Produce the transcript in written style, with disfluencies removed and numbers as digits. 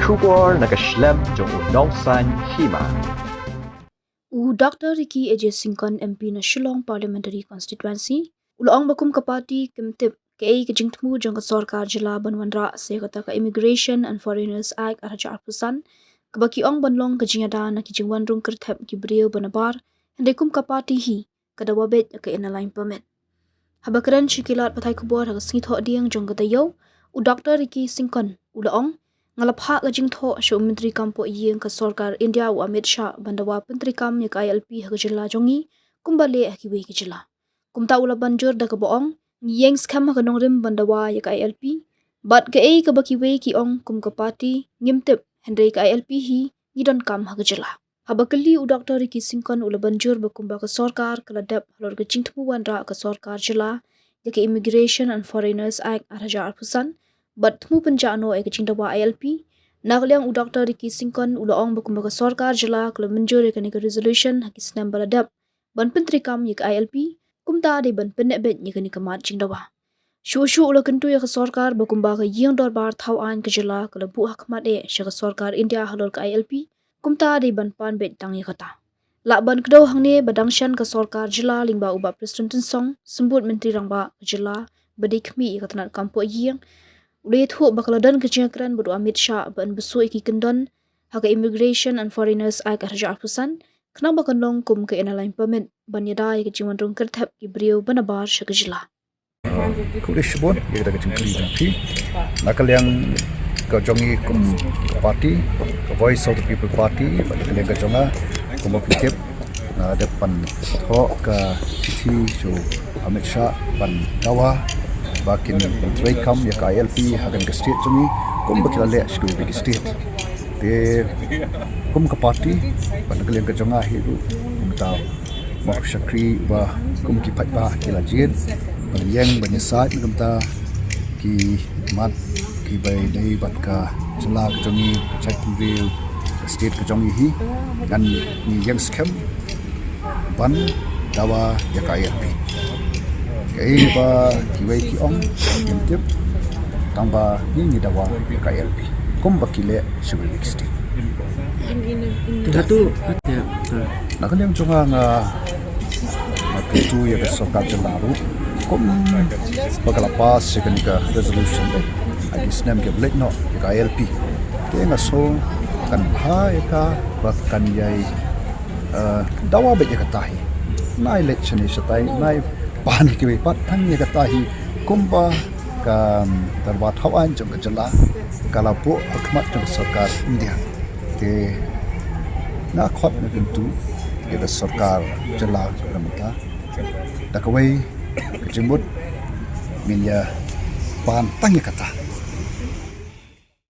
Shubor nakaslem jong unongsan Hima. Dr. Ricky Eje Singkon MP na Shillong Parliamentary Constituency. Uloong bakum ka party kimtip ke Jingthmu jong ka Sorkar jila ban Wanrah se kata ka Immigration and Foreigners Act araja arpusan. Kabaki ong banlong ka jinyada na ki jingwan rung kerthep ki brio banabar. Hende kum ka party hi kada wabet ka inaline permit. Habakaran shikilat patai kubor ha singit ho diang jong kata yo. Dr. Ricky Singkon uloong ngalapha ka jingtho shu menteri kampo iyeng ka Sorkar India wa Amit Shah bandawa penteri kam yak I&Fa ha jilla jongi kumbale ha kiwe ki jilla kumta ula banjur da ka boong yeng skam ha nongrim bandawa yak I&Fa bat ka ka bakiwe ki ong kum ka party Ngim Hynrei ka I&Fa hi ngidon kam ha jilla habakali Dr. Ricky Singkon ula banjur bakumba ka Sorkar kaladap halor ka Jingthmu Wanrah ka Sorkar jilla yak Immigration and Foreigners Act araja arpusan But thmu penjano ay kacing dawa I&Fa Nakliang Dr. Ricky Singkon uloong bakumbaga Sorkar jala kala menjur ya kanika resolution hakis nam baladap ban penteri kam yik I&Fa kumta de ban penebet ya kanika mat jing dawa Shu ula kentu ya ka Sorkar bakumbaga yeng dorbar thawan ka jala kala bu hakmat sya ka Sorkar India halor ka I&Fa kumta de ban pan bet tang ya kata La ban kedo hangne badangshan ka Sorkar jala lingba uba Presiden Song sembut menteri rangba jala badikmi ya katanat kampo yeng Ulit hu bakaladan kecengkeran bodo Amit Shah ban besu iki kendon haka Immigration and Foreigners Act araja arpusan kenapa kendong kum ke inaline permit ban yada ya kecingwan rong kerthep ki brio banabar syakajila. Kulish bon ya kita kecengkeri nanti nakal yang kejongi kum party Voice of the People Party pada kalian kejonga kum pikir depan ho ke city so Amit Shah ban Dawa bakin menteri kam ya I&Fa hagan ke state jumi kum bakila le skui ke state te kum ke party ban kalian ke jonga hi ru kum ta mak syakri ba kum ki phat ba kila jin ban yang ban sat kum ta ki mat ki bai dei bat ka jala ke jongi chak view state ke jongi hi dan ni yang scam ban Dawa ya I&Fa kaya ba kiwai ki ong yintip tamba ni Dawa ka I&Fa kum bakile civil state satu nakal yang jonga nga tu ya ka Sorkar jalaru kum bagalapas sekanika resolution agis nem ke blek no ya ka I&Fa ke nga so kan ha ya ka bakan yai Dawa be ya ka tahi na election is tai na Pahan ki pat thang ye kata hi kumba ka darwa thawan jong jala kala po akmat jong Sorkar India te na khot na pintu ye da Sorkar jala ramata dakawai kejemut min ya pan tang ye kata